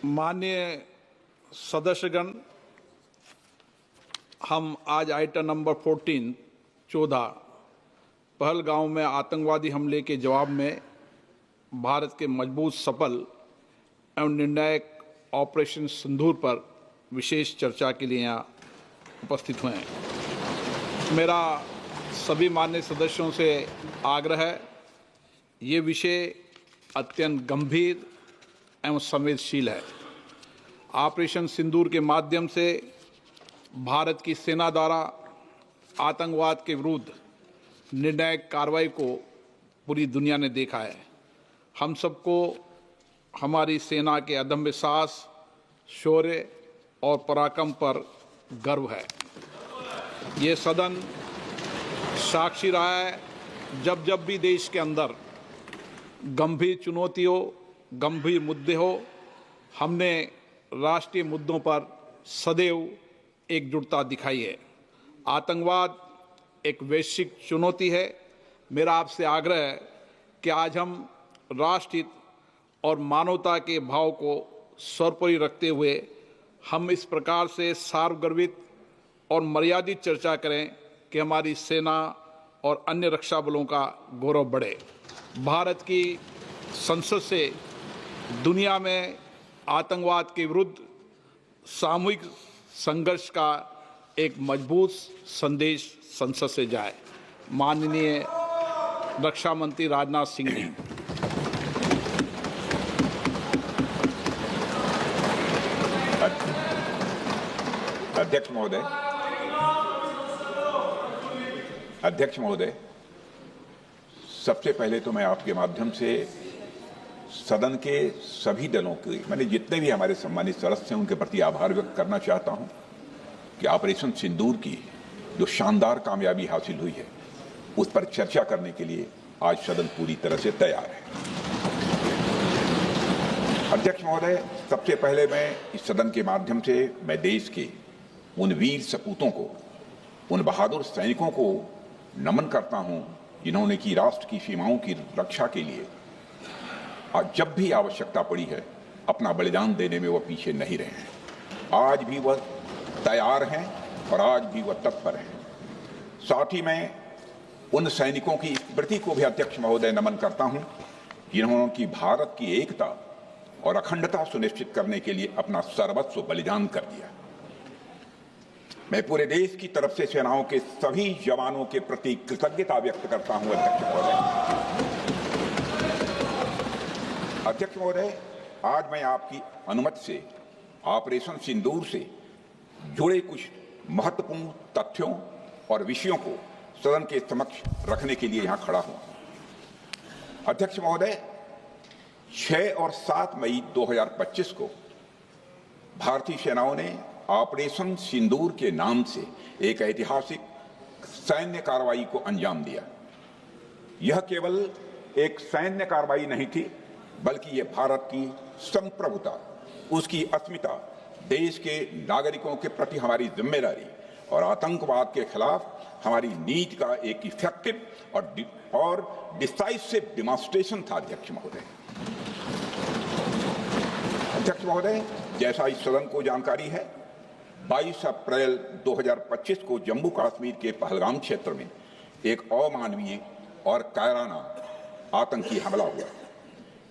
माननीय सदस्यगण, हम आज आइटम नंबर 14 पहलगांव में आतंकवादी हमले के जवाब में भारत के मजबूत, सफल एवं निर्णायक ऑपरेशन सिंदूर पर विशेष चर्चा के लिए यहाँ उपस्थित हुए हैं। मेरा सभी माननीय सदस्यों से आग्रह है, ये विषय अत्यंत गंभीर एवं संवेदनशील है। ऑपरेशन सिंदूर के माध्यम से भारत की सेना द्वारा आतंकवाद के विरुद्ध निर्णायक कार्रवाई को पूरी दुनिया ने देखा है। हम सबको हमारी सेना के अदम्य साहस, शौर्य और पराक्रम पर गर्व है। ये सदन साक्षी रहा है, जब जब भी देश के अंदर गंभीर चुनौतियों, गंभीर मुद्दे हो, हमने राष्ट्रीय मुद्दों पर सदैव एकजुटता दिखाई है। आतंकवाद एक वैश्विक चुनौती है। मेरा आपसे आग्रह है कि आज हम राष्ट्रहित और मानवता के भाव को सर्वोपरि रखते हुए हम इस प्रकार से सार्वगर्भित और मर्यादित चर्चा करें कि हमारी सेना और अन्य रक्षा बलों का गौरव बढ़े। भारत की संसद से दुनिया में आतंकवाद के विरुद्ध सामूहिक संघर्ष का एक मजबूत संदेश संसद से जाए। माननीय रक्षा मंत्री राजनाथ सिंह जी। अध्यक्ष महोदय, सबसे पहले तो मैं आपके माध्यम से सदन के सभी दलों के, मैंने जितने भी हमारे सम्मानित सदस्य हैं, उनके प्रति आभार व्यक्त करना चाहता हूं कि ऑपरेशन सिंदूर की जो शानदार कामयाबी हासिल हुई है, उस पर चर्चा करने के लिए आज सदन पूरी तरह से तैयार है। अध्यक्ष महोदय, सबसे पहले मैं इस सदन के माध्यम से मैं देश के उन वीर सपूतों को, उन बहादुर सैनिकों को नमन करता हूं जिन्होंने की राष्ट्र की सीमाओं की रक्षा के लिए आज जब भी आवश्यकता पड़ी है अपना बलिदान देने में वह पीछे नहीं रहे हैं। आज भी वह तैयार हैं और आज भी वह तत्पर हैं। साथ ही मैं उन सैनिकों की स्मृति को भी अध्यक्ष महोदय नमन करता हूं जिन्होंने की भारत की एकता और अखंडता सुनिश्चित करने के लिए अपना सर्वस्व बलिदान कर दिया। मैं पूरे देश की तरफ से सेनाओं के सभी जवानों के प्रति कृतज्ञता व्यक्त करता हूं। अध्यक्ष महोदय, आज मैं आपकी अनुमति से ऑपरेशन सिंदूर से जुड़े कुछ महत्वपूर्ण तथ्यों और विषयों को सदन के समक्ष रखने के लिए यहां खड़ा हूं। अध्यक्ष महोदय, 6 और 7 मई 2025 को भारतीय सेनाओं ने ऑपरेशन सिंदूर के नाम से एक ऐतिहासिक सैन्य कार्रवाई को अंजाम दिया। यह केवल एक सैन्य कार्रवाई नहीं थी, बल्कि यह भारत की संप्रभुता, उसकी अस्मिता, देश के नागरिकों के प्रति हमारी जिम्मेदारी और आतंकवाद के खिलाफ हमारी नीति का एक इफेक्टिव और डिसाइसिव डेमोन्स्ट्रेशन था। अध्यक्ष महोदय, जैसा इस सदन को जानकारी है, 22 अप्रैल 2025 को जम्मू कश्मीर के पहलगाम क्षेत्र में एक अमानवीय और कायराना आतंकी हमला हुआ।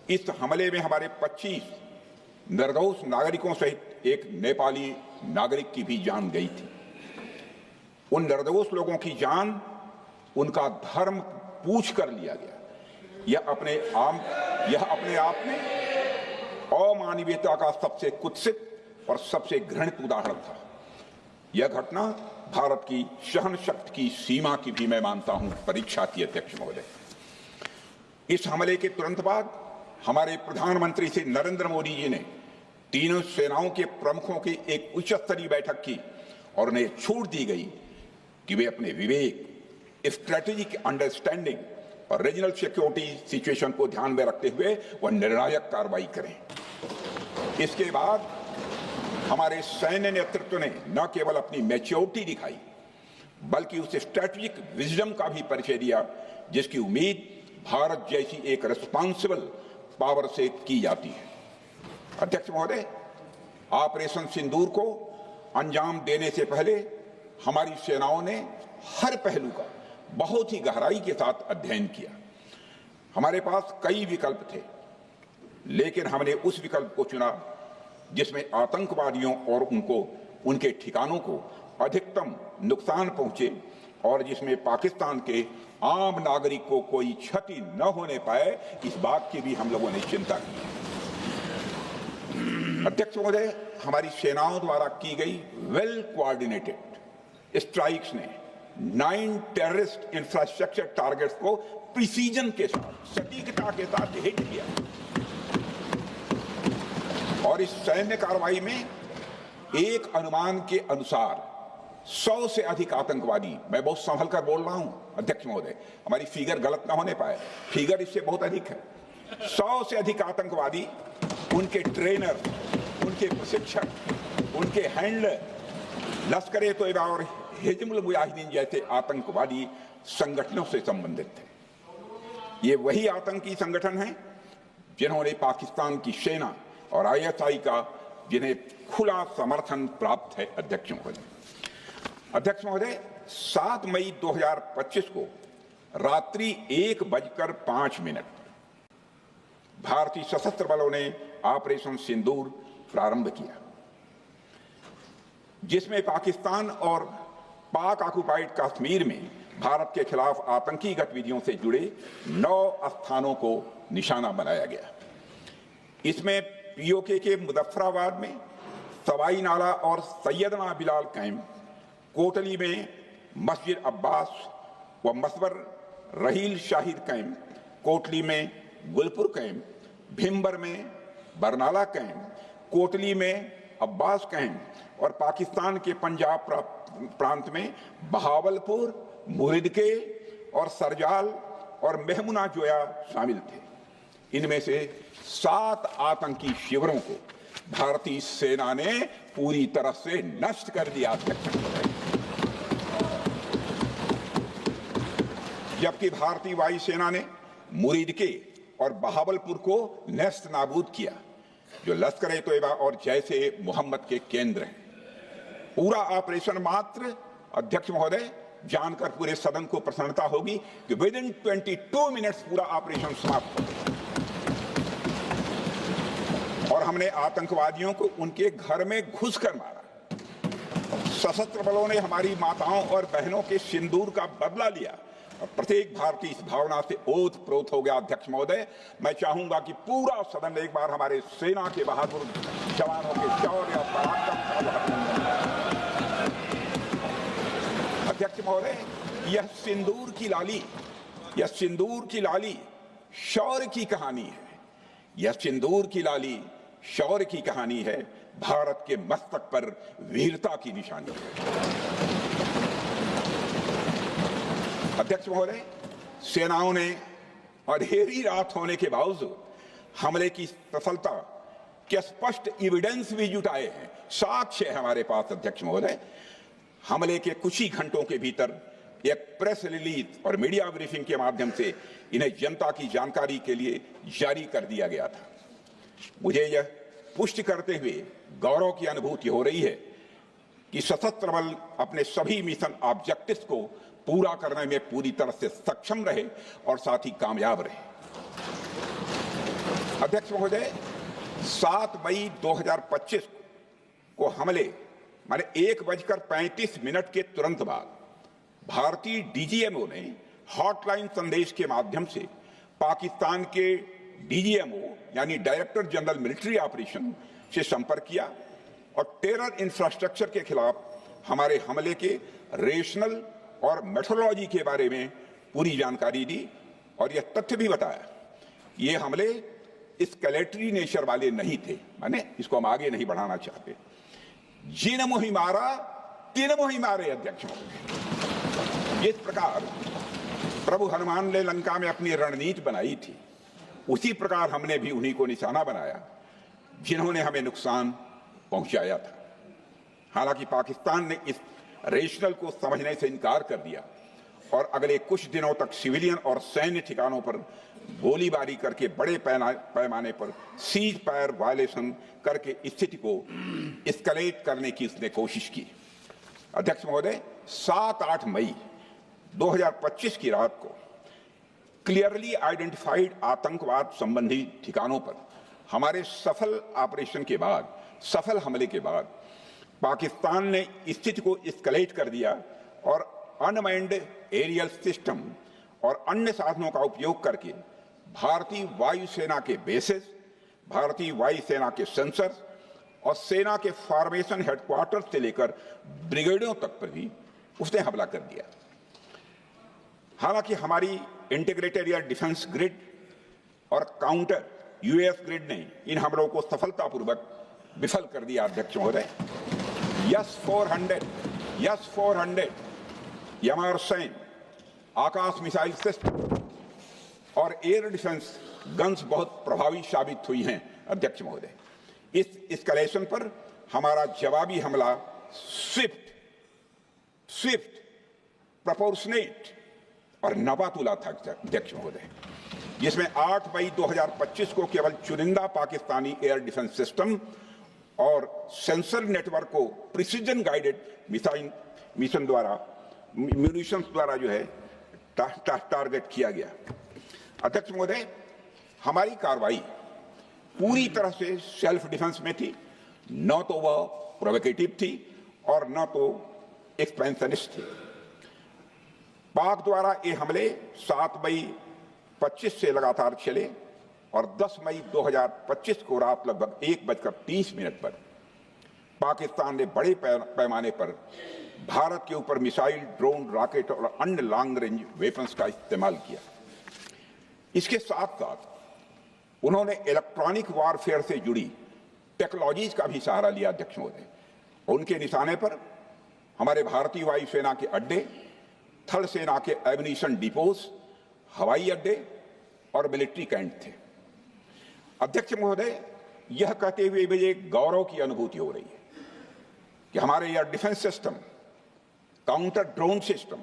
इस हमले में हमारे 25 निर्दोष नागरिकों सहित एक नेपाली नागरिक की भी जान गई थी। उन निर्दोष लोगों की जान उनका धर्म पूछ कर लिया गया। यह अपने आप में अमानवीयता का सबसे कुत्सित और सबसे घृणित उदाहरण था। यह घटना भारत की सहन शक्ति की सीमा की भी मैं मानता हूं परीक्षा थी। अध्यक्ष महोदय, इस हमले के तुरंत बाद हमारे प्रधानमंत्री श्री नरेंद्र मोदी जी ने तीनों सेनाओं के प्रमुखों की एक उच्च स्तरीय बैठक की और उन्हें छूट दी गई कि वे अपने विवेक, स्ट्रेटेजिक अंडरस्टैंडिंग और रीजनल सिक्योरिटी सिचुएशन को ध्यान में रखते हुए वह निर्णायक कार्रवाई करें। इसके बाद हमारे सैन्य नेतृत्व ने न केवल अपनी मैच्योरिटी दिखाई, बल्कि उस स्ट्रेटेजिक विजडम का भी परिचय दिया जिसकी उम्मीद भारत जैसी एक रिस्पॉन्सिबल पावर से की जाती है। अध्यक्ष महोदय, ऑपरेशन सिंदूर को अंजाम देने से पहले हमारी सेनाओं ने हर पहलू का बहुत ही गहराई के साथ अध्ययन किया। हमारे पास कई विकल्प थे, लेकिन हमने उस विकल्प को चुना जिसमें आतंकवादियों और उनके ठिकानों को अधिकतम नुकसान पहुंचे और जिसमें पाकिस्तान के आम नागरिक को कोई क्षति न होने पाए, इस बात की भी हम लोगों ने चिंता की। अध्यक्ष महोदय, हमारी सेनाओं द्वारा की गई वेल कोऑर्डिनेटेड स्ट्राइक्स ने 9 टेररिस्ट इंफ्रास्ट्रक्चर टारगेट्स को प्रिसीजन के साथ, सटीकता के साथ हिट किया और इस सैन्य कार्रवाई में एक अनुमान के अनुसार 100 से अधिक आतंकवादी, मैं बहुत संभल कर बोल रहा हूं अध्यक्ष महोदय, हमारी फिगर गलत ना होने पाए, फिगर इससे बहुत अधिक है, 100 से अधिक आतंकवादी, उनके ट्रेनर, उनके प्रशिक्षक, उनके हैंडलर, लश्कर-ए तोयबा और हिजबुल मुजाहिदीन जैसे आतंकवादी संगठनों से संबंधित थे। ये वही आतंकी संगठन हैं जिन्होंने पाकिस्तान की सेना और ISI का जिन्हें खुला समर्थन प्राप्त है। अध्यक्ष महोदय, 7 मई 2025 को रात्रि 1:05 भारतीय सशस्त्र बलों ने ऑपरेशन सिंदूर प्रारंभ किया, जिसमें पाकिस्तान और पाक ऑक्युपाइड कश्मीर में भारत के खिलाफ आतंकी गतिविधियों से जुड़े 9 स्थानों को निशाना बनाया गया। इसमें POK के मुजफ्फराबाद में सवाई नाला और सैयदना बिलाल कैंप, कोटली में मस्जिद अब्बास व मसवर रहील शाहिद कैंप, कोटली में गुलपुर कैंप, भिम्बर में बरनाला कैंप, कोटली में अब्बास कैंप और पाकिस्तान के पंजाब प्रांत में बहावलपुर, मुहिदके और सरजाल और मेहमुना जोया शामिल थे। इनमें से 7 आतंकी शिविरों को भारतीय सेना ने पूरी तरह से नष्ट कर दिया, जबकि भारतीय वायुसेना ने मुरीदके और बहावलपुर को नेस्त नाबूद किया, जो लश्कर-ए तोयबा और जैशे मोहम्मद के केंद्र हैं। पूरा ऑपरेशन मात्र, अध्यक्ष महोदय, जानकर पूरे सदन को प्रसन्नता होगी कि विदिन 22 मिनट्स पूरा ऑपरेशन समाप्त हो गया और हमने आतंकवादियों को उनके घर में घुसकर मारा। सशस्त्र बलों ने हमारी माताओं और बहनों के सिंदूर का बदला लिया और प्रत्येक भारतीय इस भावना से ओत-प्रोत हो गया। अध्यक्ष महोदय, मैं चाहूंगा कि पूरा सदन एक बार हमारे सेना के बहादुर जवानों के शौर्य और पराक्रम का। अध्यक्ष महोदय, यह सिंदूर की लाली शौर्य की कहानी है। यह सिंदूर की लाली शौर्य की कहानी है, भारत के मस्तक पर वीरता की निशानी है। अध्यक्ष महोदय, सेनाओं ने अंधेरी रात होने के बावजूद हमले की सफलता के स्पष्ट एविडेंस भी जुटाए हैं, साक्ष्य है हमारे पास। अध्यक्ष महोदय, हमले के कुछ ही घंटों के भीतर एक प्रेस रिलीज और मीडिया ब्रीफिंग के माध्यम से इन्हें जनता की जानकारी के लिए जारी कर दिया गया था। मुझे यह पुष्टि करते हुए गौरव की अनुभूति हो रही है कि सशस्त्र बल अपने सभी मिशन ऑब्जेक्टिव्स को पूरा करने में पूरी तरह से सक्षम रहे और साथ ही कामयाब रहे। अध्यक्ष महोदय, 7 मई 2025 को हमले माने 1:35 के तुरंत बाद भारतीय DGMO ने हॉटलाइन संदेश के माध्यम से पाकिस्तान के DGMO यानी डायरेक्टर जनरल मिलिट्री ऑपरेशन से संपर्क किया और टेरर इंफ्रास्ट्रक्चर के खिलाफ हमारे हमले के रेशनल और मेथोडोलॉजी के बारे में पूरी जानकारी दी और यह तथ्य भी बताया ये हमले एस्केलेटरी नेचर वाले नहीं थे, माने इसको हम आगे नहीं बढ़ाना चाहते। जिन मोहि मारा तीन मोहि मारे। अध्यक्ष महोदय, जिस प्रकार प्रभु हनुमान ने लंका में अपनी रणनीति बनाई थी, उसी प्रकार हमने भी उन्हीं को निशाना बनाया जिन्होंने हमें नुकसान पहुंचाया था। हालांकि पाकिस्तान ने इस रेशनल को समझने से इनकार कर दिया और अगले कुछ दिनों तक सिविलियन और सैन्य ठिकानों पर गोलीबारी करके बड़े पैमाने पर सीज फायर वायलेशन करके स्थिति को एस्केलेट करने की उसने कोशिश की। अध्यक्ष महोदय, 7-8 मई 2025 की रात को क्लियरली आइडेंटिफाइड आतंकवाद संबंधी ठिकानों पर हमारे सफल ऑपरेशन के बाद, सफल हमले के बाद पाकिस्तान ने स्थिति को एस्केलेट कर दिया और अनमैन्ड एरियल सिस्टम और अन्य साधनों का उपयोग करके भारतीय वायुसेना के बेसेस, भारतीय वायुसेना के सेंसर्स और सेना के फॉर्मेशन हेडक्वार्टर्स से लेकर ब्रिगेडों तक पर भी उसने हमला कर दिया। हालांकि हमारी इंटीग्रेटेड एयर डिफेंस ग्रिड और काउंटर यूएस ग्रिड ने इन हमलों को सफलतापूर्वक विफल कर दिया। अध्यक्ष महोदय, यस 400 यमारसैन आकाश मिसाइल सिस्टम और एयर डिफेंस गन्स बहुत प्रभावी साबित हुई हैं। अध्यक्ष महोदय, इस एस्केलेशन पर हमारा जवाबी हमला स्विफ्ट, प्रोपोर्शनेट और नबातुला था। अध्यक्ष महोदय, जिसमें 8 मई 2025 को केवल चुनिंदा पाकिस्तानी एयर डिफेंस सिस्टम और सेंसर नेटवर्क को प्रिसीजन गाइडेड मिशन द्वारा म्यूनिशंस द्वारा जो है टारगेट किया गया। अध्यक्ष महोदय, हमारी कार्रवाई पूरी तरह से सेल्फ डिफेंस में थी, न तो वह प्रोवोकेटिव थी और न तो एक्सपेंशनिस्ट थी। पाक द्वारा ये हमले 7 मई 25 से लगातार चले और 10 मई 2025 को रात लगभग 1:30 पर पाकिस्तान ने बड़े पैमाने पर भारत के ऊपर मिसाइल, ड्रोन, रॉकेट और अन्य लॉन्ग रेंज वेपन्स का इस्तेमाल किया। इसके साथ साथ उन्होंने इलेक्ट्रॉनिक वॉरफेयर से जुड़ी टेक्नोलॉजीज का भी सहारा लिया। अध्यक्ष महोदय, उनके निशाने पर हमारे भारतीय वायुसेना के अड्डे, थल सेना के एम्यूनिशन डिपोज, हवाई अड्डे और मिलिट्री कैंट थे। अध्यक्ष महोदय, यह कहते हुए मुझे गौरव की अनुभूति हो रही है कि हमारे air defence system, counter drone system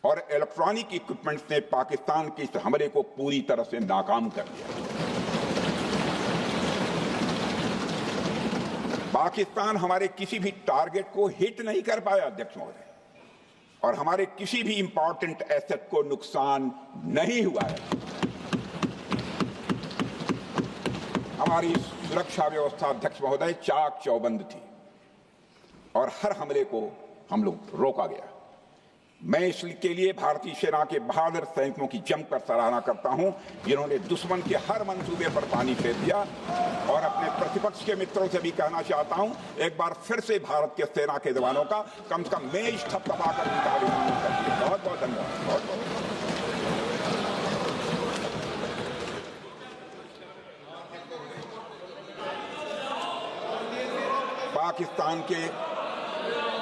और इलेक्ट्रॉनिक इक्विपमेंट्स ने पाकिस्तान के इस हमले को पूरी तरह से नाकाम कर दिया। पाकिस्तान हमारे किसी भी टारगेट को हिट नहीं कर पाया। अध्यक्ष महोदय, और हमारे किसी भी इंपॉर्टेंट एसेट को नुकसान नहीं हुआ है। हमारी सुरक्षा व्यवस्था अध्यक्ष महोदय चाक चौबंद थी और हर हमले को हम लोग रोका गया। मैं इसके लिए भारतीय सेना के बहादुर सैनिकों की जमकर सराहना करता हूं, जिन्होंने दुश्मन के हर मंसूबे पर पानी फेर दिया। और अपने प्रतिपक्ष के मित्रों से भी कहना चाहता हूं, एक बार फिर से भारत के सेना के जवानों का कम से कम मेज थपथपाकर उनका अभिनंदन करिए। बहुत बहुत धन्यवाद। बहुत बहुत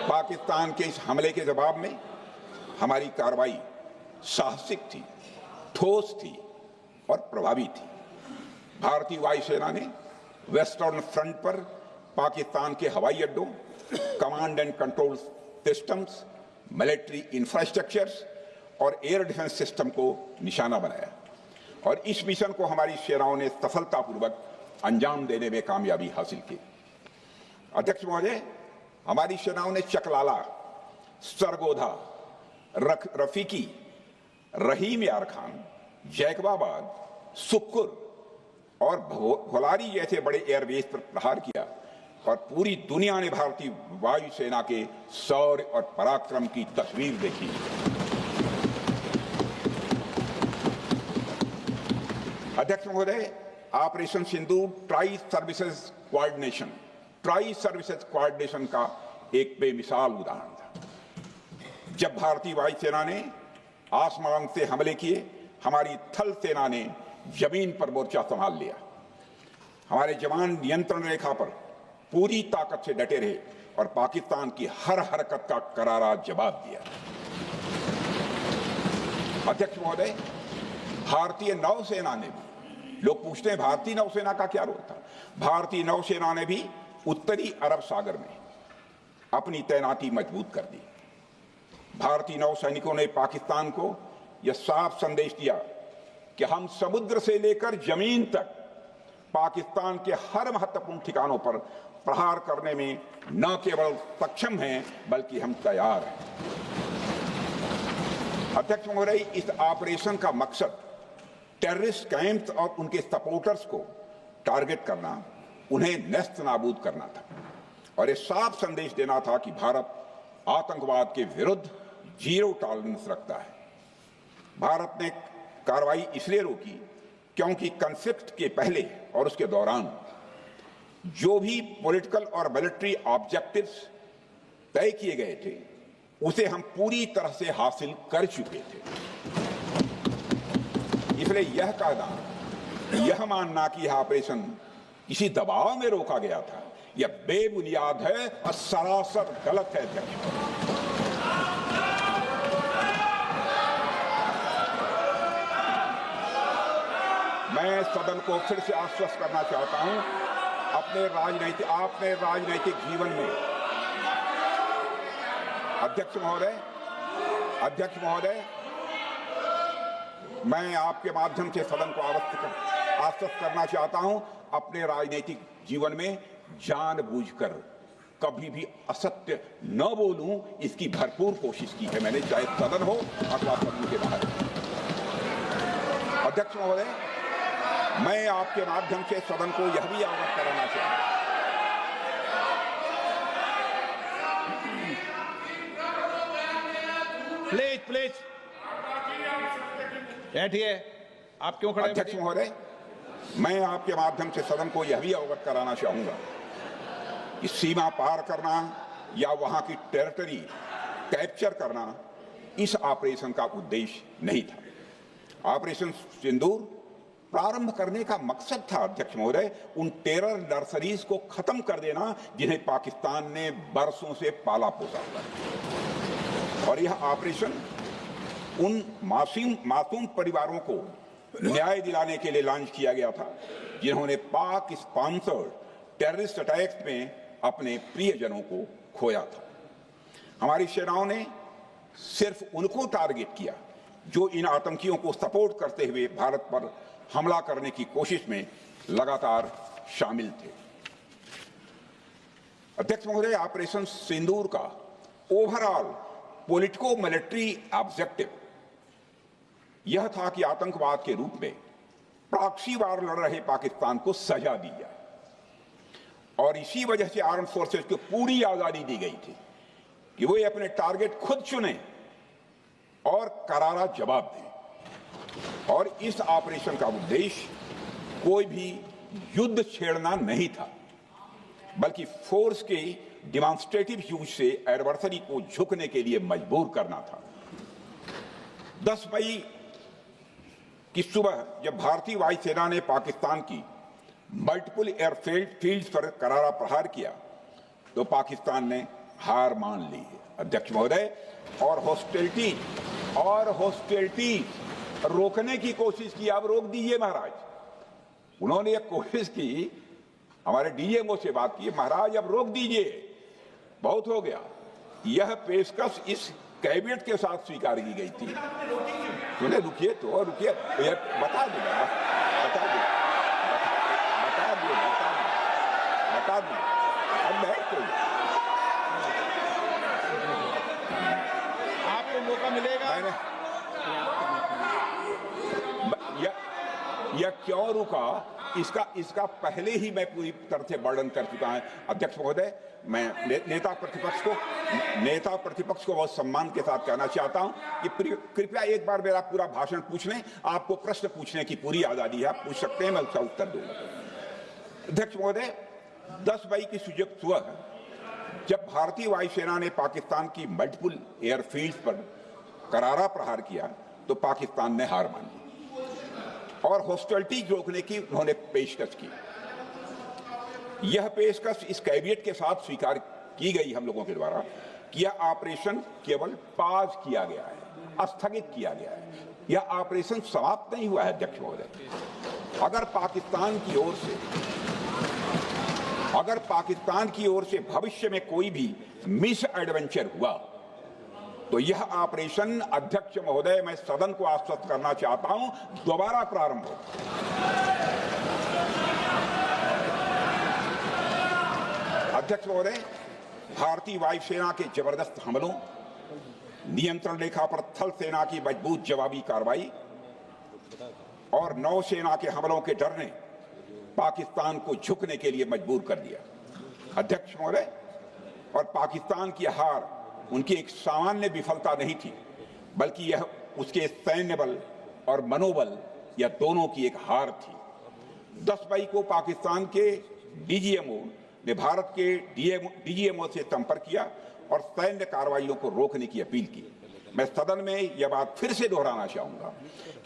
पाकिस्तान के इस हमले के जवाब में हमारी कार्रवाई साहसिक थी, ठोस थी और प्रभावी थी। भारतीय वायुसेना ने वेस्टर्न फ्रंट पर पाकिस्तान के हवाई अड्डों, command and control systems, military infrastructures और एयर डिफेंस सिस्टम को निशाना बनाया और इस मिशन को हमारी सेनाओं ने सफलतापूर्वक अंजाम देने में कामयाबी हासिल की। अध्यक्ष महोदय, हमारी सेनाओं ने चकलाला, सरगोधा, रफीकी, रहीम यार खान, जैकबाबाद, सुक्कुर और भोलारी जैसे बड़े एयरबेस पर प्रहार किया और पूरी दुनिया ने भारतीय वायुसेना के शौर्य और पराक्रम की तस्वीर देखी। अध्यक्ष महोदय, ऑपरेशन सिंदूर ट्राई सर्विसेज कोऑर्डिनेशन का एक बेमिसाल उदाहरण था। जब भारतीय वायुसेना ने आसमान से हमले किए, हमारी थल सेना ने जमीन पर मोर्चा संभाल लिया। हमारे जवान नियंत्रण रेखा पर पूरी ताकत से डटे रहे और पाकिस्तान की हर हरकत का करारा जवाब दिया। अध्यक्ष महोदय, भारतीय नौसेना ने भी, लोग पूछते हैं भारतीय नौसेना का क्या रोल था, भारतीय नौसेना ने भी उत्तरी अरब सागर में अपनी तैनाती मजबूत कर दी। भारतीय नौसैनिकों ने पाकिस्तान को यह साफ संदेश दिया कि हम समुद्र से लेकर जमीन तक पाकिस्तान के हर महत्वपूर्ण ठिकानों पर प्रहार करने में न केवल सक्षम हैं बल्कि हम तैयार हैं। अध्यक्ष महोदय, इस ऑपरेशन का मकसद टेररिस्ट कैंप्स और उनके सपोर्टर्स को टारगेट करना, उन्हें नेस्त नाबूद करना था और ये साफ संदेश देना था कि भारत आतंकवाद के विरुद्ध जीरो टॉलरेंस रखता है। भारत ने कार्रवाई इसलिए रोकी क्योंकि कॉन्फ्लिक्ट के पहले और उसके दौरान जो भी पॉलिटिकल और मिलिट्री ऑब्जेक्टिव्स तय किए गए थे उसे हम पूरी तरह से हासिल कर चुके थे। इसलिए यह कहना, यह मानना कि यह ऑपरेशन किसी दबाव में रोका गया था, यह बेबुनियाद है और सरासर गलत है। मैं सदन को फिर से आश्वस्त करना चाहता हूं, आपने राजनैतिक जीवन में अध्यक्ष महोदय, मैं आपके माध्यम से सदन को आश्वस्त करना चाहता हूं, अपने राजनीतिक जीवन में जानबूझकर कभी भी असत्य न बोलूं, इसकी भरपूर कोशिश की है मैंने, चाहे सदन हो अथवा सदन के बाहर। अध्यक्ष महोदय, मैं आपके माध्यम से सदन को यह भी अवगत कराना चाहता हूं, प्लीज बैठिए। आप क्यों खड़े? अध्यक्ष महोदय, मैं आपके माध्यम से सदन को यह भी अवगत कराना चाहूंगा कि सीमा पार करना या वहां की टेरिटरी कैप्चर करना इस ऑपरेशन का उद्देश्य नहीं था। ऑपरेशन सिंदूर प्रारंभ करने का मकसद था अध्यक्ष महोदय, उन टेरर नर्सरीज को खत्म कर देना जिन्हें पाकिस्तान ने बरसों से पाला पोसा था। और यह ऑपरेशन उन मासूम परिवारों को न्याय दिलाने के लिए लॉन्च किया गया था जिन्होंने पाक स्पॉन्सर्ड टेररिस्ट अटैक्स में अपने प्रियजनों को खोया था। हमारी सेनाओं ने सिर्फ उनको टारगेट किया जो इन आतंकियों को सपोर्ट करते हुए भारत पर हमला करने की कोशिश में लगातार शामिल थे। अध्यक्ष महोदय, ऑपरेशन सिंदूर का ओवरऑल पॉलिटिको मिलिट्री ऑब्जेक्टिव यह था कि आतंकवाद के रूप में प्रॉक्सी वार लड़ रहे पाकिस्तान को सजा दी जाए और इसी वजह से आर्म्ड फोर्सेस को पूरी आजादी दी गई थी कि वो अपने टारगेट खुद चुने और करारा जवाब दें। और इस ऑपरेशन का उद्देश्य कोई भी युद्ध छेड़ना नहीं था, बल्कि फोर्स के डिमॉन्स्ट्रेटिव यूज से एडवर्सरी को झुकने के लिए मजबूर करना था। 10 मई की सुबह जब भारतीय वायुसेना ने पाकिस्तान की मल्टीपल एयरफील्ड पर करारा प्रहार किया तो पाकिस्तान ने हार मान ली है अध्यक्ष महोदय, और हॉस्टिलिटी रोकने की कोशिश की। अब रोक दीजिए महाराज। उन्होंने एक कोशिश की, हमारे डीएमओ से बात की, महाराज अब रोक दीजिए, बहुत हो गया। यह पेशकश इस कैबिनेट के साथ स्वीकार की गई थी। सुने, रुकिए तो रुकिए, बता दूंगा, अब बैठ तो आपको मौका मिलेगा। यह क्यों रुका, इसका पहले ही मैं पूरी तरह से वर्णन कर चुका है अध्यक्ष महोदय। मैं नेता प्रतिपक्ष को बहुत सम्मान के साथ कहना चाहता हूं कि कृपया एक बार मेरा पूरा भाषण पूछ लें। आपको प्रश्न पूछने की पूरी आजादी है, आप पूछ सकते हैं, मैं उसका उत्तर दूंगा। अध्यक्ष महोदय, 10 मई की सुबह जब भारतीय वायुसेना ने पाकिस्तान की मल्टीपल एयरफील्ड पर करारा प्रहार किया तो पाकिस्तान ने हार मानी और हॉस्टिलिटी रोकने की उन्होंने पेशकश की। यह पेशकश इस कैबिनेट के साथ स्वीकार की गई हम लोगों के द्वारा कि यह ऑपरेशन केवल पाज किया गया है, स्थगित किया गया है। यह ऑपरेशन समाप्त नहीं हुआ है अध्यक्ष महोदय। अगर पाकिस्तान की ओर से भविष्य में कोई भी मिस एडवेंचर हुआ तो यह ऑपरेशन, अध्यक्ष महोदय, मैं सदन को आश्वस्त करना चाहता हूं, दोबारा प्रारंभ हो। अध्यक्ष महोदय, भारतीय वायुसेना के जबरदस्त हमलों, नियंत्रण रेखा पर थल सेना की मजबूत जवाबी कार्रवाई और नौसेना के हमलों के डर ने पाकिस्तान को झुकने के लिए मजबूर कर दिया। अध्यक्ष महोदय, और पाकिस्तान की हार उनकी एक सामान्य विफलता नहीं थी, बल्कि यह उसके सैन्य बल और मनोबल या दोनों की एक हार थी। 10 मई को पाकिस्तान के डीजीएमओ ने भारत के डीजीएमओ से संपर्क किया और सैन्य कार्रवाइयों को रोकने की अपील की। मैं सदन में यह बात फिर से दोहराना चाहूंगा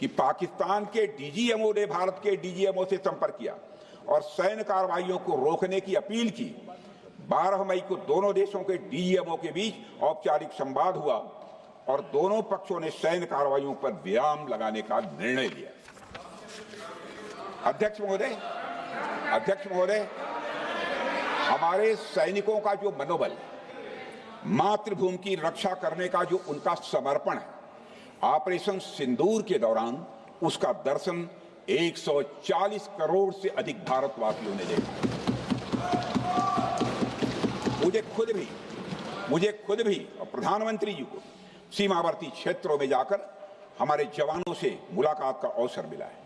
कि पाकिस्तान के डीजीएमओ ने भारत के डीजीएमओ से संपर्क किया और सैन्य कार्रवाइयों को रोकने की अपील की। 12 मई को दोनों देशों के डीजीएमओ के बीच औपचारिक संवाद हुआ और दोनों पक्षों ने सैन्य कार्रवाइयों पर विराम लगाने का निर्णय लिया। अध्यक्ष महोदय, हमारे सैनिकों का जो मनोबल, मातृभूमि की रक्षा करने का जो उनका समर्पण है, ऑपरेशन सिंदूर के दौरान उसका दर्शन 140 करोड़ से अधिक भारतवासियों ने देखा। मुझे खुद भी और प्रधानमंत्री जी को सीमावर्ती क्षेत्रों में जाकर हमारे जवानों से मुलाकात का अवसर मिला है।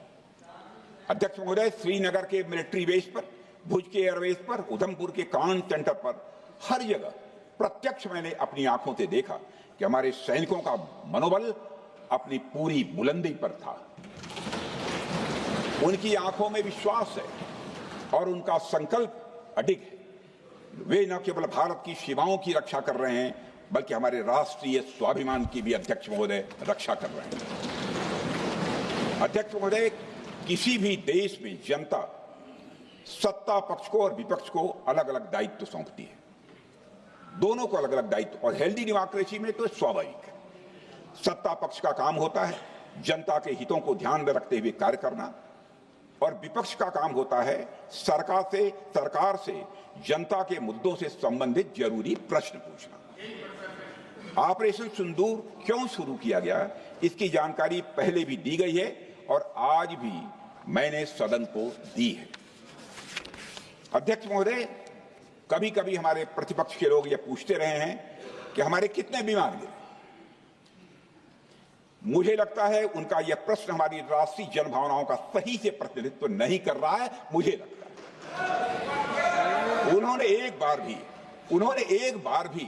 अध्यक्ष महोदय, श्रीनगर के मिलिट्री बेस पर, भुज के एयरबेस पर, उधमपुर के कमांड सेंटर पर, हर जगह प्रत्यक्ष मैंने अपनी आंखों से देखा कि हमारे सैनिकों का मनोबल अपनी पूरी बुलंदी पर था। उनकी आंखों में विश्वास है और उनका संकल्प अडिग है। वे न केवल भारत की सीमाओं की रक्षा कर रहे हैं, बल्कि हमारे राष्ट्रीय स्वाभिमान की भी, अध्यक्ष महोदय, रक्षा कर रहे हैं। अध्यक्ष महोदय, किसी भी देश में जनता सत्ता पक्ष को और विपक्ष को अलग अलग दायित्व सौंपती है, दोनों को अलग अलग दायित्व, और हेल्दी डेमोक्रेसी में तो स्वाभाविक है। सत्ता पक्ष का काम होता है जनता के हितों को ध्यान में रखते हुए कार्य करना, और विपक्ष का काम होता है सरकार से जनता के मुद्दों से संबंधित जरूरी प्रश्न पूछना। ऑपरेशन सिंदूर क्यों शुरू किया गया, इसकी जानकारी पहले भी दी गई है और आज भी मैंने सदन को दी है। अध्यक्ष महोदय, कभी कभी हमारे प्रतिपक्ष के लोग ये पूछते रहे हैं कि हमारे कितने विमान गिरे। मुझे लगता है उनका यह प्रश्न हमारी राष्ट्रीय जनभावनाओं का सही से प्रतिनिधित्व नहीं कर रहा है। मुझे लगता है उन्होंने एक बार भी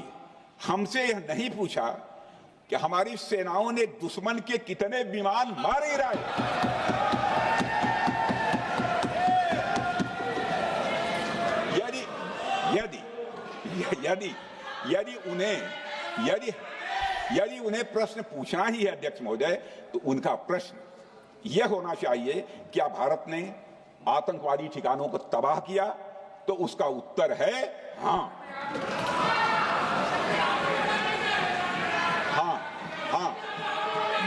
हमसे यह नहीं पूछा कि हमारी सेनाओं ने दुश्मन के कितने विमान मारे गिराए। यदि उन्हें प्रश्न पूछना ही है अध्यक्ष महोदय, तो उनका प्रश्न यह होना चाहिए, क्या भारत ने आतंकवादी ठिकानों को तबाह किया? तो उसका उत्तर है हाँ।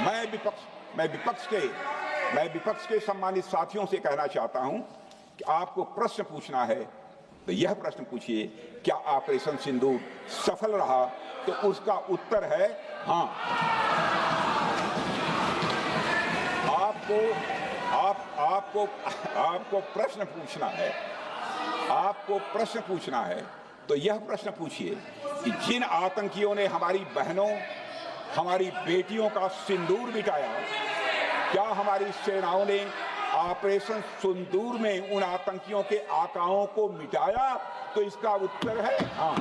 मैं विपक्ष के सम्मानित साथियों से कहना चाहता हूं कि आपको प्रश्न पूछना है तो यह प्रश्न पूछिए, क्या ऑपरेशन सिंदूर सफल रहा? तो उसका उत्तर है हाँ। आपको प्रश्न पूछना है तो यह प्रश्न पूछिए कि जिन आतंकियों ने हमारी बहनों, हमारी बेटियों का सिंदूर मिटाया, क्या हमारी सेनाओं ने ऑपरेशन सिंदूर में उन आतंकियों के आकाओं को मिटाया? तो इसका उत्तर है हाँ।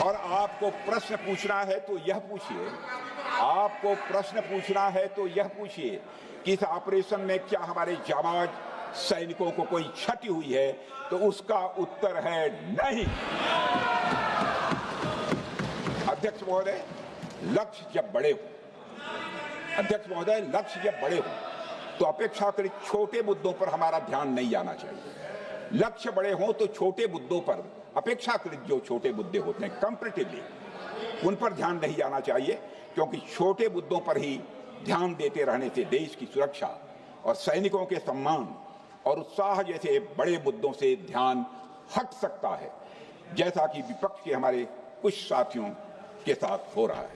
और आपको प्रश्न पूछना है तो यह पूछिए कि इस ऑपरेशन में क्या हमारे जाबाज सैनिकों को कोई क्षति हुई है? तो उसका उत्तर है नहीं। अध्यक्ष महोदय, लक्ष्य जब बड़े हो तो अपेक्षाकृत छोटे मुद्दों पर हमारा ध्यान नहीं जाना चाहिए। लक्ष्य बड़े हों तो छोटे मुद्दों पर, अपेक्षाकृत जो छोटे मुद्दे होते हैं कंपैरेटिवली, उन पर ध्यान नहीं जाना चाहिए, क्योंकि छोटे मुद्दों पर ही ध्यान देते रहने से देश की सुरक्षा और सैनिकों के सम्मान और उत्साह जैसे बड़े मुद्दों से ध्यान हट सकता है। जैसा कि विपक्ष के हमारे कुछ साथियों के साथ हो रहा है।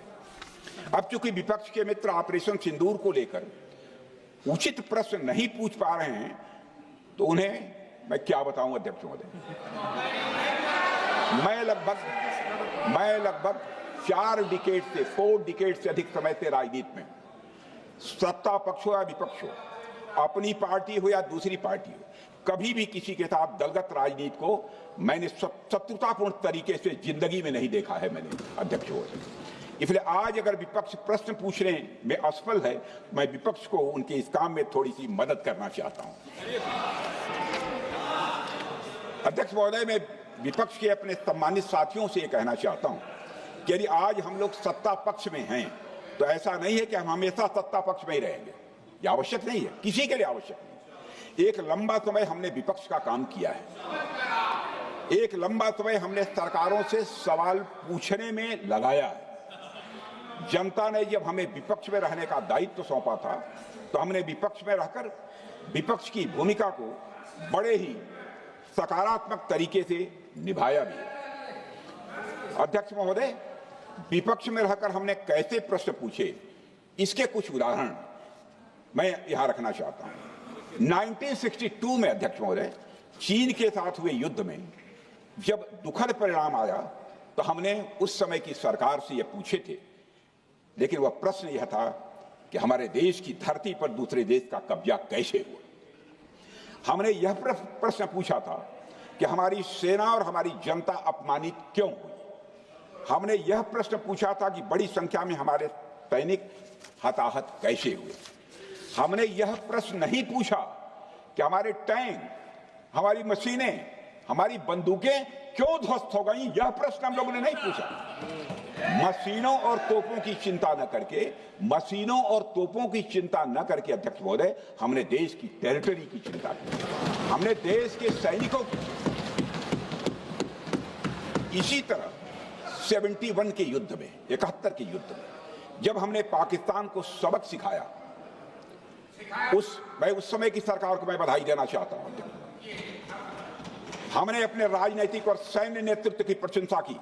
अब चूंकि विपक्ष के मित्र ऑपरेशन सिंदूर को लेकर उचित प्रश्न नहीं पूछ पा रहे हैं, तो उन्हें मैं क्या बताऊं अध्यक्ष महोदय। मैं लगभग 4 डिकेड से अधिक समय से राजनीति में, सत्ता पक्ष हो या विपक्ष हो, अपनी पार्टी हो या दूसरी पार्टी हो, कभी भी किसी के साथ दलगत राजनीति को मैंने शत्रुतापूर्ण तरीके से जिंदगी में नहीं देखा है मैंने अध्यक्ष महोदय। इसलिए आज अगर विपक्ष प्रश्न पूछने में असफल है, मैं विपक्ष को उनके इस काम में थोड़ी सी मदद करना चाहता हूं। अध्यक्ष महोदय, मैं विपक्ष के अपने सम्मानित साथियों से कहना चाहता हूं कि यदि आज हम लोग सत्ता पक्ष में हैं, तो ऐसा नहीं है कि हम हमेशा सत्ता पक्ष में ही रहेंगे। यह आवश्यक नहीं है, किसी के लिए आवश्यक नहीं। एक लंबा समय हमने विपक्ष का काम किया है, एक लंबा समय हमने सरकारों से सवाल पूछने में लगाया है। जनता ने जब हमें विपक्ष में रहने का दायित्व सौंपा था, तो हमने विपक्ष में रहकर विपक्ष की भूमिका को बड़े ही सकारात्मक तरीके से निभाया भी। अध्यक्ष महोदय, विपक्ष में रहकर हमने कैसे प्रश्न पूछे, इसके कुछ उदाहरण मैं यहां रखना चाहता हूं। 1962 में अध्यक्ष महोदय, चीन के साथ हुए युद्ध में जब दुखद परिणाम आया, तो हमने उस समय की सरकार से यह पूछे थे, लेकिन वह प्रश्न यह था कि हमारे देश की धरती पर दूसरे देश का कब्जा कैसे हुआ। हमने यह प्रश्न पूछा था कि हमारी सेना और हमारी जनता अपमानित क्यों हुई। हमने यह प्रश्न पूछा था कि बड़ी संख्या में हमारे सैनिक हताहत कैसे हुए। हमने यह प्रश्न नहीं पूछा कि हमारे टैंक, हमारी मशीनें, हमारी बंदूकें क्यों ध्वस्त हो गई। यह प्रश्न हम लोगों ने नहीं पूछा। मशीनों और तोपों की चिंता न करके, मशीनों और तोपों की चिंता न करके अध्यक्ष महोदय, हमने देश की टेरिटरी की चिंता की, हमने देश के सैनिकों की। इसी तरह 71 के युद्ध में, 71 के युद्ध में जब हमने पाकिस्तान को सबक सिखाया, मैं उस समय की सरकार को मैं बधाई देना चाहता हूं। हमने अपने राजनीतिक और सैन्य नेतृत्व की प्रशंसा की।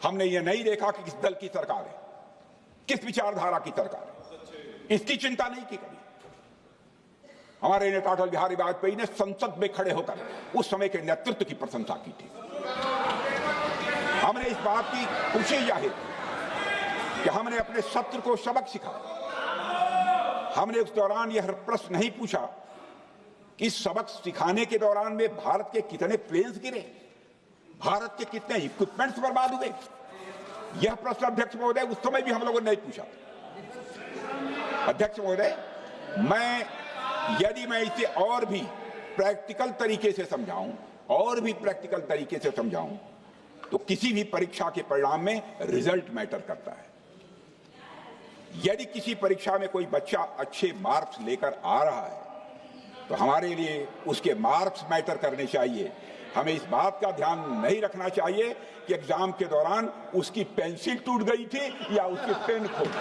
हमने ये नहीं देखा कि किस दल की सरकार है, किस विचारधारा की सरकार है, इसकी चिंता नहीं की कभी। हमारे नेता अटल बिहारी वाजपेयी ने संसद में खड़े होकर उस समय के नेतृत्व की प्रशंसा की थी। हमने इस बात की खुशी जाहिर कि हमने अपने शत्रु को सबक सिखाया। हमने उस दौरान यह प्रश्न नहीं पूछा कि सबक सिखाने के दौरान में भारत के कितने प्लेन्स गिरे, भारत के कितने इक्विपमेंट्स बर्बाद हुए। यह प्रश्न अध्यक्ष महोदय उस समय भी हम लोगों ने नहीं पूछा। अध्यक्ष महोदय, यदि मैं इसे और भी प्रैक्टिकल तरीके से समझाऊं, तो किसी भी परीक्षा के परिणाम में रिजल्ट मैटर करता है। यदि किसी परीक्षा में कोई बच्चा अच्छे मार्क्स लेकर आ रहा है, तो हमारे लिए उसके मार्क्स मैटर करने चाहिए। हमें इस बात का ध्यान नहीं रखना चाहिए कि एग्जाम के दौरान उसकी पेंसिल टूट गई थी या उसकी पेन खो गई।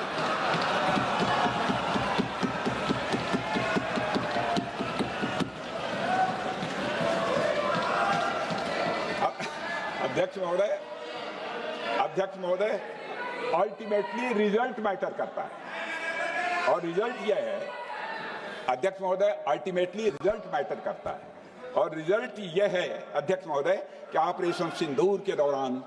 अध्यक्ष महोदय, अल्टीमेटली रिजल्ट मैटर करता है, और रिजल्ट यह है अध्यक्ष महोदय, अल्टीमेटली रिजल्ट मैटर करता है। और रिजल्ट यह है अध्यक्ष महोदय कि ऑपरेशन सिंदूर के दौरान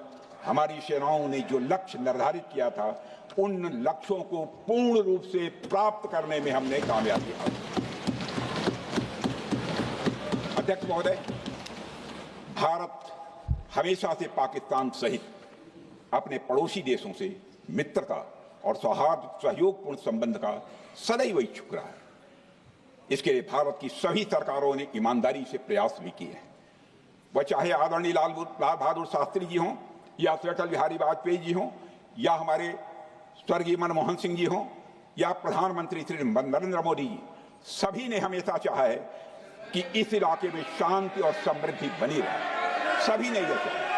हमारी सेनाओं ने जो लक्ष्य निर्धारित किया था, उन लक्ष्यों को पूर्ण रूप से प्राप्त करने में हमने कामयाबी हासिल की। अध्यक्ष महोदय, भारत हमेशा से पाकिस्तान सहित अपने पड़ोसी देशों से मित्रता और सौहार्द सहयोगपूर्ण संबंध का सदैव इच्छुक रहा है। इसके लिए भारत की सभी सरकारों ने ईमानदारी से प्रयास भी किए हैं। वह चाहे आदरणीय लाल बहादुर शास्त्री जी हों, या अटल बिहारी वाजपेयी जी हों, या हमारे स्वर्गीय मनमोहन सिंह जी हों, या प्रधानमंत्री श्री नरेंद्र मोदी जी, सभी ने हमेशा चाहा है कि इस इलाके में शांति और समृद्धि बनी रहे। सभी ने यह चाहा।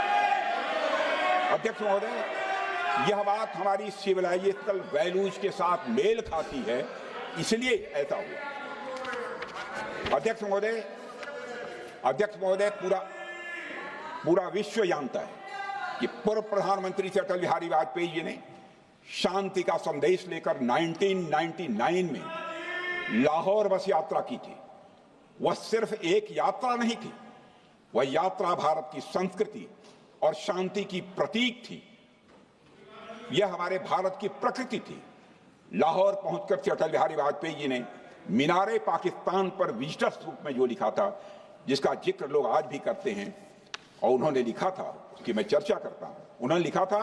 अध्यक्ष महोदय, यह बात हमारी सिविलाइजेशनल वैल्यूज के साथ मेल खाती है, इसलिए ऐसा हुआ। अध्यक्ष महोदय, पूरा विश्व जानता है कि पूर्व प्रधानमंत्री से अटल बिहारी वाजपेयी जी ने शांति का संदेश लेकर 1999 में लाहौर बस यात्रा की थी। वह सिर्फ एक यात्रा नहीं थी, वह यात्रा भारत की संस्कृति और शांति की प्रतीक थी। यह हमारे भारत की प्रकृति थी। लाहौर पहुंचकर से अटल बिहारी वाजपेयी जी ने मीनारे पाकिस्तान पर विजिटर्स रूप में जो लिखा था, जिसका जिक्र लोग आज भी करते हैं, और उन्होंने लिखा था, उसकी मैं चर्चा करता हूं। उन्होंने लिखा था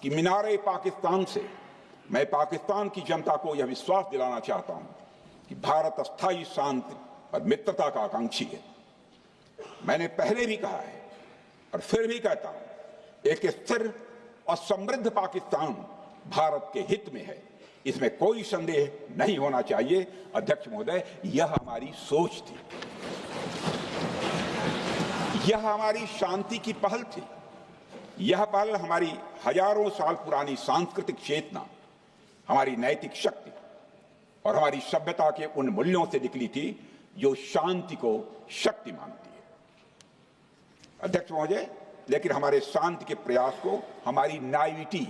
कि मीनारे पाकिस्तान से मैं पाकिस्तान की जनता को यह विश्वास दिलाना चाहता हूं कि भारत अस्थायी शांति और मित्रता का आकांक्षी है। मैंने पहले भी कहा है और फिर भी कहता हूं, एक स्थिर और समृद्ध पाकिस्तान भारत के हित में है, इसमें कोई संदेह नहीं होना चाहिए। अध्यक्ष महोदय, यह हमारी सोच थी, यह हमारी शांति की पहल थी। यह पहल हमारी हजारों साल पुरानी सांस्कृतिक चेतना, हमारी नैतिक शक्ति और हमारी सभ्यता के उन मूल्यों से निकली थी जो शांति को शक्ति मानती है। अध्यक्ष महोदय, लेकिन हमारे शांति के प्रयास को हमारी नाइविटी,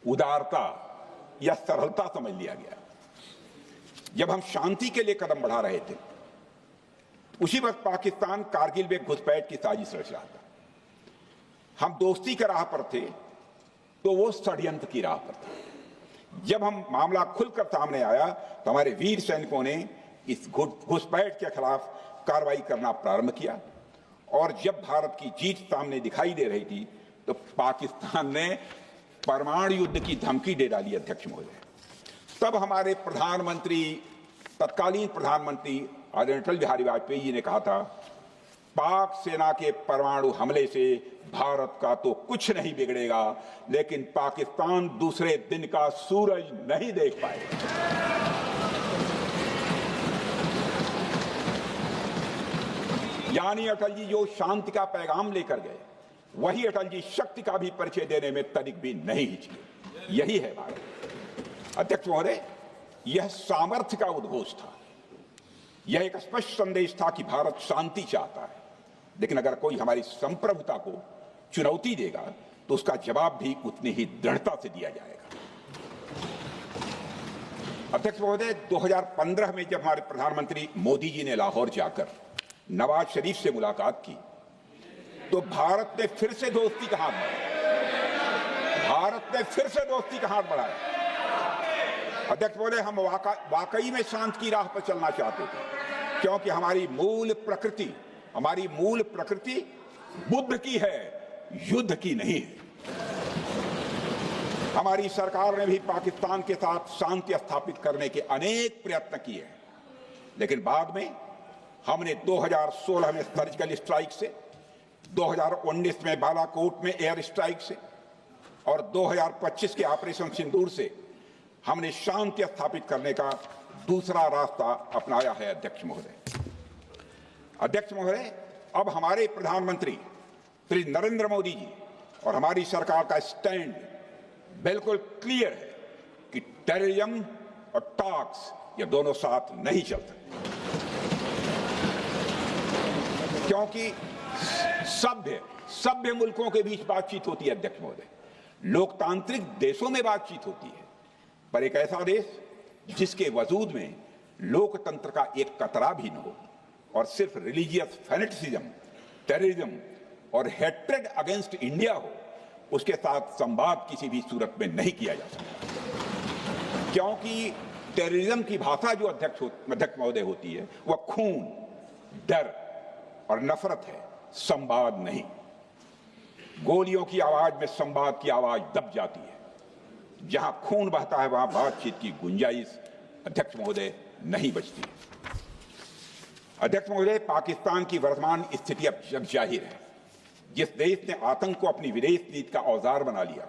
उदारता या सरलता समझ लिया गया। जब हम शांति के लिए कदम बढ़ा रहे थे, उसी वक्त पाकिस्तान कारगिल में घुसपैठ की साजिश रच रहा था। हम दोस्ती के राह पर थे तो वो षड्यंत्र की राह पर थे। जब हम मामला खुलकर सामने आया तो हमारे वीर सैनिकों ने इस घुसपैठ के खिलाफ कार्रवाई करना प्रारंभ किया, और जब भारत की जीत सामने दिखाई दे रही थी तो पाकिस्तान ने परमाणु युद्ध की धमकी दे डाली। अध्यक्ष महोदय, तब हमारे प्रधानमंत्री, तत्कालीन प्रधानमंत्री आदरणीय अटल बिहारी वाजपेयी जी ने कहा था, पाक सेना के परमाणु हमले से भारत का तो कुछ नहीं बिगड़ेगा, लेकिन पाकिस्तान दूसरे दिन का सूरज नहीं देख पाएगा। यानी अटल जी जो शांति का पैगाम लेकर गए, वही अटल जी शक्ति का भी परिचय देने में तनिक भी नहीं हिचके। यही है भारत। अध्यक्ष महोदय, यह सामर्थ्य का उद्घोष था। यह एक स्पष्ट संदेश था कि भारत शांति चाहता है, लेकिन अगर कोई हमारी संप्रभुता को चुनौती देगा तो उसका जवाब भी उतनी ही दृढ़ता से दिया जाएगा। अध्यक्ष महोदय, 2015 में जब हमारे प्रधानमंत्री मोदी जी ने लाहौर जाकर नवाज शरीफ से मुलाकात की तो भारत ने फिर से दोस्ती का हाथ बढ़ाया। भारत ने फिर से दोस्ती का हाथ बढ़ाया। अध्यक्ष महोदय, हम वाकई में शांति की राह पर चलना चाहते थे, क्योंकि हमारी मूल प्रकृति बुद्ध की है, युद्ध की नहीं है। हमारी सरकार ने भी पाकिस्तान के साथ शांति स्थापित करने के अनेक प्रयत्न किए हैं, लेकिन बाद में हमने 2016 में सर्जिकल स्ट्राइक से, 2019 में बालाकोट में एयर स्ट्राइक से और 2025 के ऑपरेशन सिंदूर से हमने शांति स्थापित करने का दूसरा रास्ता अपनाया है। अध्यक्ष महोदय, अब हमारे प्रधानमंत्री श्री नरेंद्र मोदी जी और हमारी सरकार का स्टैंड बिल्कुल क्लियर है कि टेररिज्म और टॉक्स ये दोनों साथ नहीं चल सकते, क्योंकि सभ्य मुल्कों के बीच बातचीत होती है। अध्यक्ष महोदय, लोकतांत्रिक देशों में बातचीत होती है, पर एक ऐसा देश जिसके वजूद में लोकतंत्र का एक कतरा भी न हो और सिर्फ रिलीजियस फैनेटिसिज्म, टेररिज्म और हेट्रेड अगेंस्ट इंडिया हो, उसके साथ संवाद किसी भी सूरत में नहीं किया जा सकता। क्योंकि टेररिज्म की भाषा जो अध्यक्ष महोदय होती है, वह खून, डर और नफरत है, संवाद नहीं। गोलियों की आवाज में संवाद की आवाज दब जाती है। जहां खून बहता है वहां बातचीत की गुंजाइश अध्यक्ष महोदय नहीं बचती। अध्यक्ष महोदय, पाकिस्तान की वर्तमान स्थिति अब जग जाहिर है। जिस देश ने आतंक को अपनी विदेश नीति का औजार बना लिया,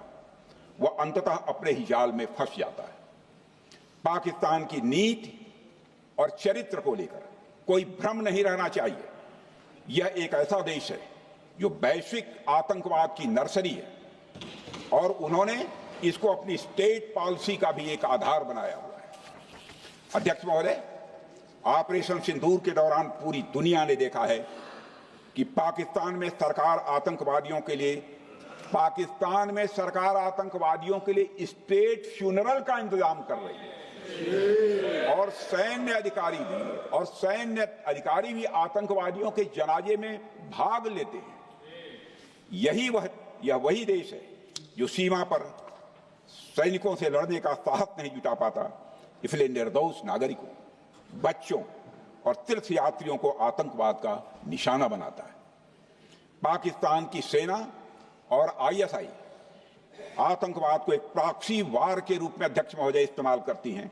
वह अंततः अपने ही जाल में फंस जाता है। पाकिस्तान की नीति और चरित्र को लेकर कोई भ्रम नहीं रहना चाहिए। यह एक ऐसा देश है जो वैश्विक आतंकवाद की नर्सरी है, और उन्होंने इसको अपनी स्टेट पॉलिसी का भी एक आधार बनाया हुआ है। अध्यक्ष महोदय, ऑपरेशन सिंदूर के दौरान पूरी दुनिया ने देखा है कि पाकिस्तान में सरकार आतंकवादियों के लिए पाकिस्तान में सरकार आतंकवादियों के लिए स्टेट फ्यूनरल का इंतजाम कर रही है और सैन्य अधिकारी भी आतंकवादियों के जनाजे में भाग लेते हैं। यह वही देश है जो सीमा पर सैनिकों से लड़ने का साहस नहीं जुटा पाता, इसलिए निर्दोष नागरिकों, बच्चों और तीर्थयात्रियों को आतंकवाद का निशाना बनाता है। पाकिस्तान की सेना और आईएसआई आतंकवाद को एक प्रॉक्सी वार के रूप में अध्यक्ष महोदय इस्तेमाल करती हैं